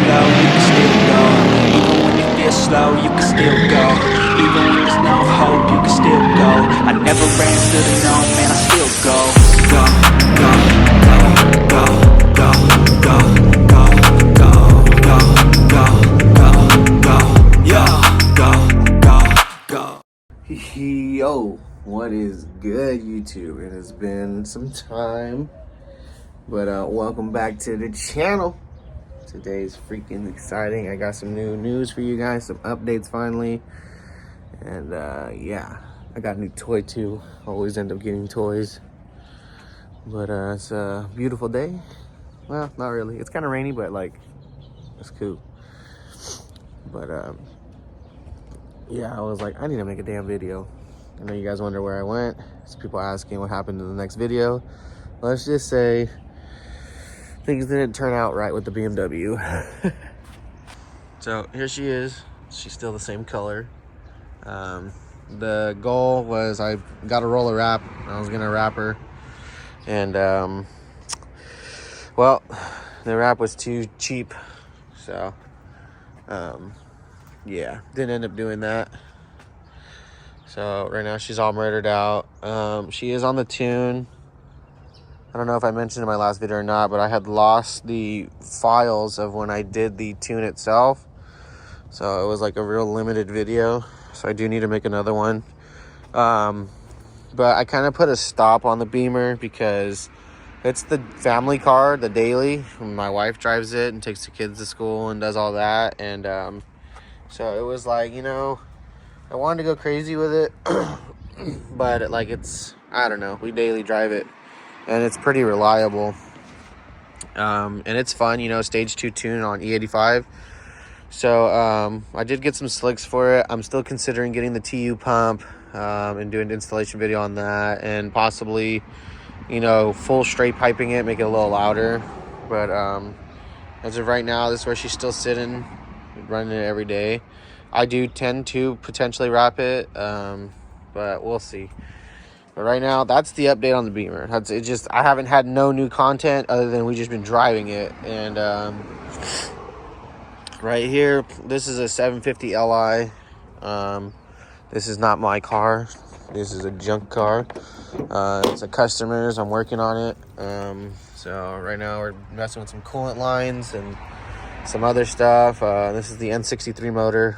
slow, you can still go. Even when you feel slow, you can still go. Even when there's no hope, you can still go. I never answer to no, man, I still go. Go, go, go, go, go, go, go, go, go, go, go, go, yo, go, go, go. Yo, what is good, YouTube? It has been some time, but welcome back to the channel. Today's freaking exciting. I got some new news for you guys, some updates finally, and yeah, I got a new toy too. Always end up getting toys, but it's a beautiful day. Well, not really. It's kind of rainy, but like, it's cool. But yeah, I was like, I need to make a damn video. I know you guys wonder where I went. Some people asking what happened to the next video. Let's just say things didn't turn out right with the BMW. So here she is. She's still the same color. The goal was I got a roller wrap. I was gonna wrap her, and well, the wrap was too cheap. So yeah, didn't end up doing that. So right now she's all murdered out. She is on the tune. I don't know if I mentioned in my last video or not, but I had lost the files of when I did the tune itself. So it was like a real limited video. So I do need to make another one. But I kind of put a stop on the Beamer because it's the family car, the daily. My wife drives it and takes the kids to school and does all that. And so it was like, you know, I wanted to go crazy with it, but like it's, I don't know, we daily drive it and it's pretty reliable. And it's fun, you know, stage 2 tune on E85. So I did get some slicks for it. I'm still considering getting the TU pump and doing an installation video on that, and possibly, you know, full straight piping it, make it a little louder. But as of right now, this is where she's still sitting, running it every day. I do tend to potentially wrap it, but we'll see. But right now, that's the update on the Beamer. That's it. Just I haven't had no new content other than we just been driving it. And right here, this is a 750 Li. This is not my car. This is a junk car. It's a customer's. I'm working on it. So right now we're messing with some coolant lines and some other stuff. This is the N63 motor.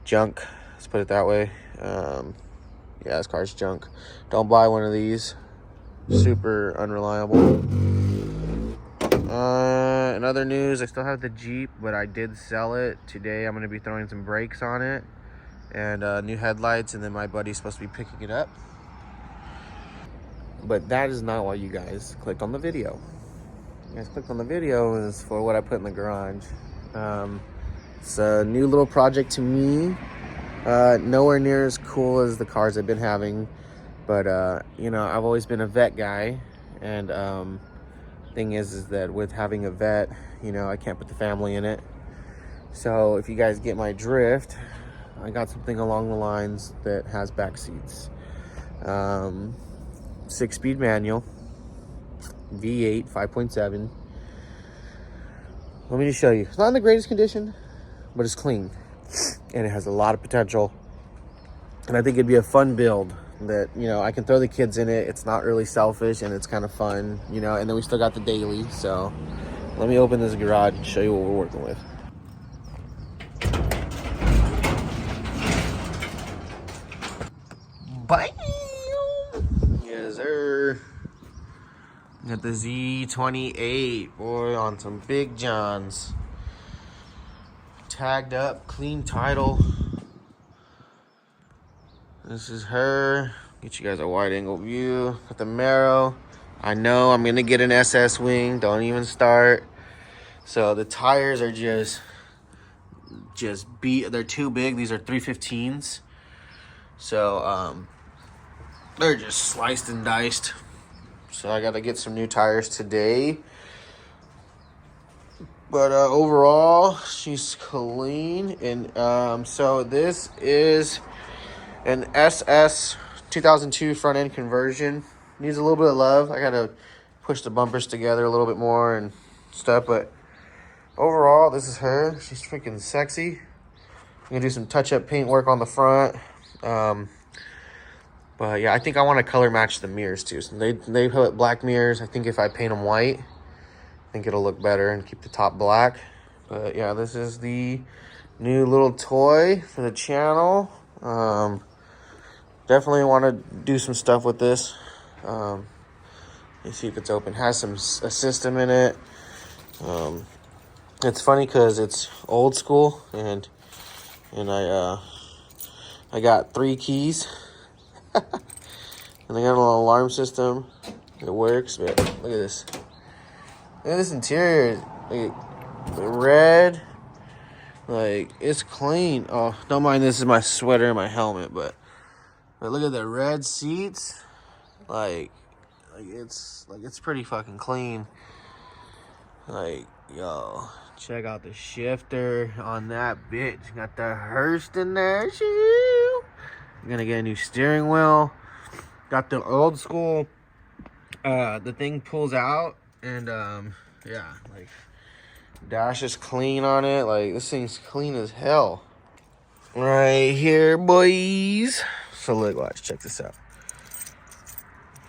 Junk, let's put it that way. Yeah, this car's junk. Don't buy one of these. Super unreliable. In other news, I still have the Jeep, but I did sell it today. I'm going to be throwing some brakes on it and new headlights, and then my buddy's supposed to be picking it up. But that is not why you guys clicked on the video. You guys clicked on the video is for what I put in the garage. It's a new little project to me. Nowhere near as cool as the cars I've been having, but you know, I've always been a vet guy, and thing is that with having a vet, you know, I can't put the family in it. So if you guys get my drift, I got something along the lines that has back seats. 6-speed manual, V8, 5.7. Let me just show you. It's not in the greatest condition, but it's clean. And it has a lot of potential. And I think it'd be a fun build that, you know, I can throw the kids in it. It's not really selfish and it's kind of fun, you know, and then we still got the daily. So let me open this garage and show you what we're working with. Bye. Yes, sir. Got the Z28, boy, on some Big Johns. Tagged up, clean title. This is her. Get you guys a wide angle view. Got the Mero. I know I'm gonna get an SS wing. Don't even start. So the tires are just beat. They're too big. These are 315s. So they're just sliced and diced. So I gotta get some new tires today. But overall, she's clean. And so this is an SS 2002 front end conversion. Needs a little bit of love. I gotta push the bumpers together a little bit more and stuff, but overall, this is her. She's freaking sexy. I'm gonna do some touch-up paint work on the front. But yeah, I think I want to color match the mirrors too. So they put black mirrors. I think if I paint them white, I think it'll look better and keep the top black. But yeah, this is the new little toy for the channel. Definitely want to do some stuff with this. Let me see if it's open. Has a system in it. It's funny because it's old school, and I got 3 keys, and I got a little alarm system. It works, but look at this. Look at this interior. Like, red. Like, it's clean. Oh, don't mind, this is my sweater and my helmet, but look at the red seats. Like it's pretty fucking clean. Like, yo, check out the shifter on that bitch. Got the Hurst in there. Shoo. I'm gonna get a new steering wheel. Got the old school. The thing pulls out, and yeah, like, dash is clean on it. Like, this thing's clean as hell. Right here, boys. So look, watch, check this out.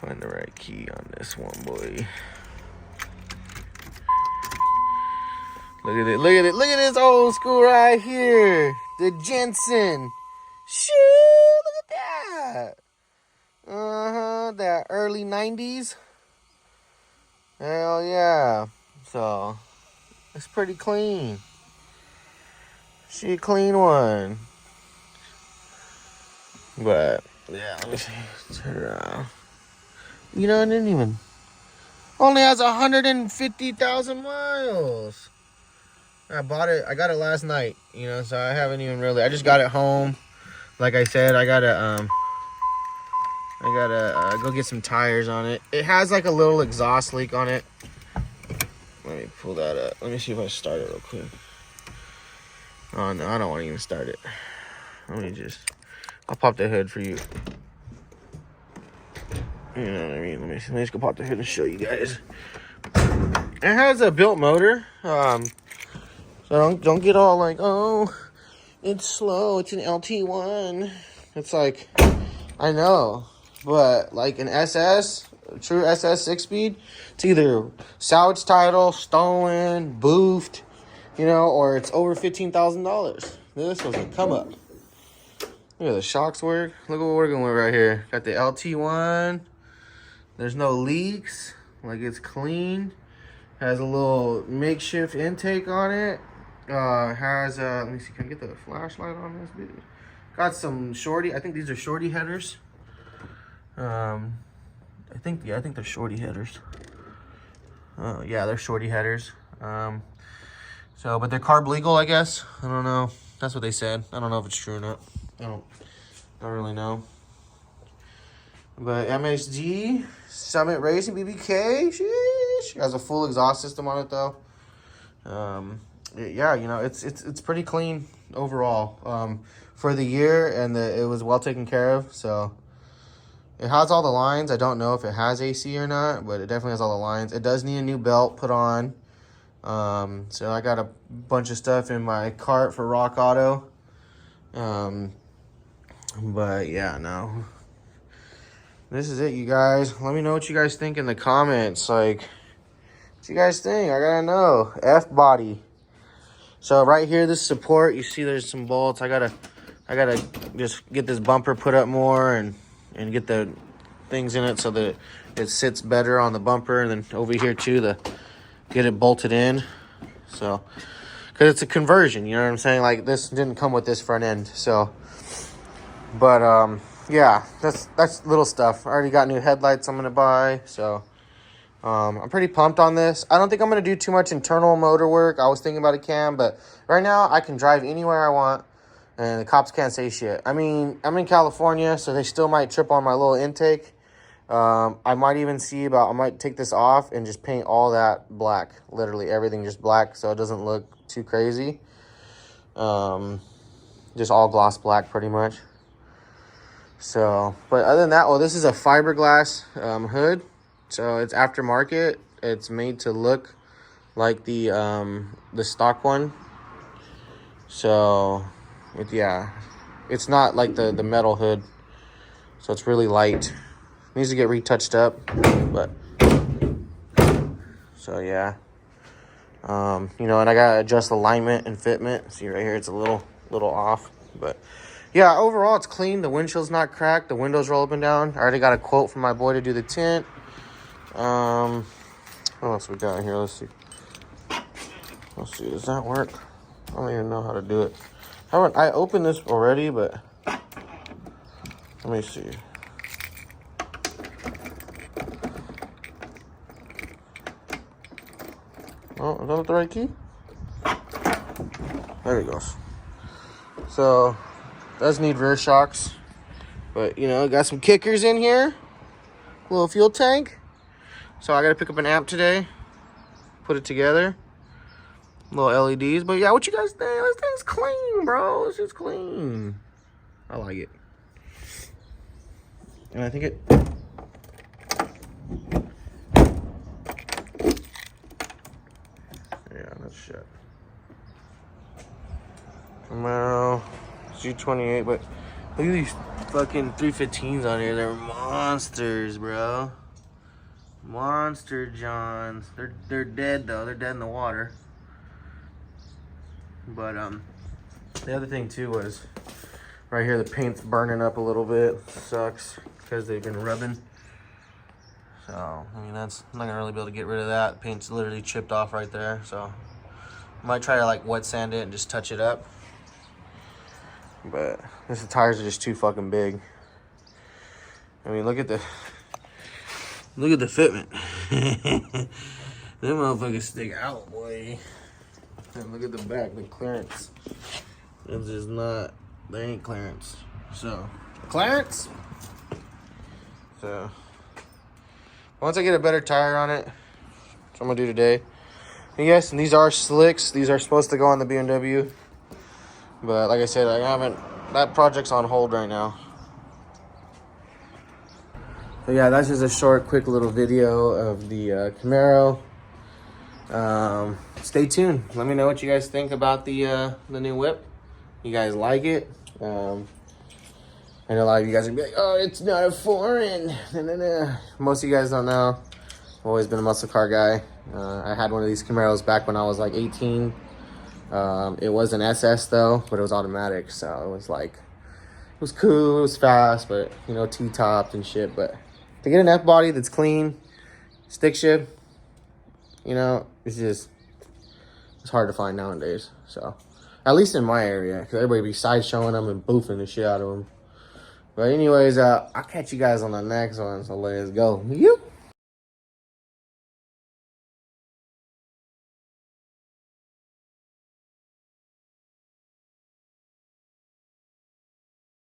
Find the right key on this one, boy. Look at it, look at it, look at this old school right here. The Jensen. Shoo, look at that. That early 90s. Hell yeah. So, it's pretty clean. She a clean one. But, yeah, let me see. Turn around. You know, it didn't even... Only has 150,000 miles. I bought it. I got it last night, you know, so I haven't even really... I just got it home. Like I said, I gotta go get some tires on it. It has, like, a little exhaust leak on it. Let me pull that up. Let me see if I start it real quick. Oh, no, I don't want to even start it. Let me just... I'll pop the hood for you. You know what I mean? Let me just go pop the hood and show you guys. It has a built motor. So don't get all like, oh, it's slow. It's an LT1. It's like, I know, but like an SS, true SS 6-speed, it's either salvage title, stolen, boofed, you know, or it's over $15,000. This was a come up. Look at the shocks work. Look what we're working with right here. Got the LT1. There's no leaks. Like, it's clean. Has a little makeshift intake on it. Has let me see, can I get the flashlight on this bitch? Got some shorty. I think these are shorty headers. I think they're shorty headers. Oh yeah, they're shorty headers. So, but they're carb legal, I guess. I don't know. That's what they said. I don't know if it's true or not. I don't really know. But MSG Summit Racing BBK, sheesh, has a full exhaust system on it though. Yeah, you know, it's pretty clean overall for the year, and it was well taken care of. So it has all the lines. I don't know if it has AC or not, but it definitely has all the lines. It does need a new belt put on. So I got a bunch of stuff in my cart for Rock Auto. But yeah, no. This is it, you guys. Let me know what you guys think in the comments. Like, what you guys think? I gotta know. F-body. So right here, this support, you see there's some bolts. I gotta just get this bumper put up more and get the things in it so that it sits better on the bumper. And then over here too, get it bolted in. So, because it's a conversion, you know what I'm saying? Like, this didn't come with this front end. So, but yeah, that's little stuff. I already got new headlights I'm gonna buy, so I'm pretty pumped on this. I don't think I'm gonna do too much internal motor work. I was thinking about a cam, but right now I can drive anywhere I want, and the cops can't say shit. I mean, I'm in California, so they still might trip on my little intake. I might even I might take this off and just paint all that black, literally everything just black, so it doesn't look too crazy. Just all gloss black pretty much. So, but other than that, well, this is a fiberglass hood, so it's aftermarket. It's made to look like the stock one. So, it's not like the metal hood. So it's really light. Needs to get retouched up, but so yeah. You know, and I gotta adjust alignment and fitment. See right here, it's a little off, but yeah, overall it's clean. The windshield's not cracked. The windows roll up and down. I already got a quote from my boy to do the tint. What else we got here? Let's see. Does that work? I don't even know how to do it. I opened this already, but let me see. Oh, is that the right key? There it goes. So, does need rear shocks. But, you know, got some kickers in here. Little fuel tank. So, I got to pick up an amp today. Put it together. Little LEDs. But, yeah, what you guys think? This thing's clean, bro. This is clean. I like it. And I think it... Yeah, that's shit. Camaro G28, but look at these fucking 315s on here. They're monsters, bro. Monster Johns. They're dead though. They're dead in the water. But the other thing too was right here the paint's burning up a little bit. Sucks because they've been rubbing. So, I mean, I'm not gonna really be able to get rid of that. Paint's literally chipped off right there. So, I might try to like wet sand it and just touch it up. But the tires are just too fucking big. I mean, look at the fitment. Them motherfuckers stick out, boy. And look at the back, the clearance. It's just not, they ain't clearance. So, clearance. So. Once I get a better tire on it, that's what I'm gonna do today. And yes, and these are slicks. These are supposed to go on the BMW. But like I said, that project's on hold right now. So yeah, that's just a short, quick little video of the Camaro. Stay tuned. Let me know what you guys think about the new whip. You guys like it? I know a lot of you guys are gonna be like, oh, it's not a foreign. Most of you guys don't know. I've always been a muscle car guy. I had one of these Camaros back when I was like 18. It was an SS though, but it was automatic. So it was like, it was cool, it was fast, but you know, T-topped and shit. But to get an F-body that's clean, stick shift, you know, it's hard to find nowadays. So, at least in my area, because everybody be side showing them and boofing the shit out of them. But anyways, I'll catch you guys on the next one, so let's go. You.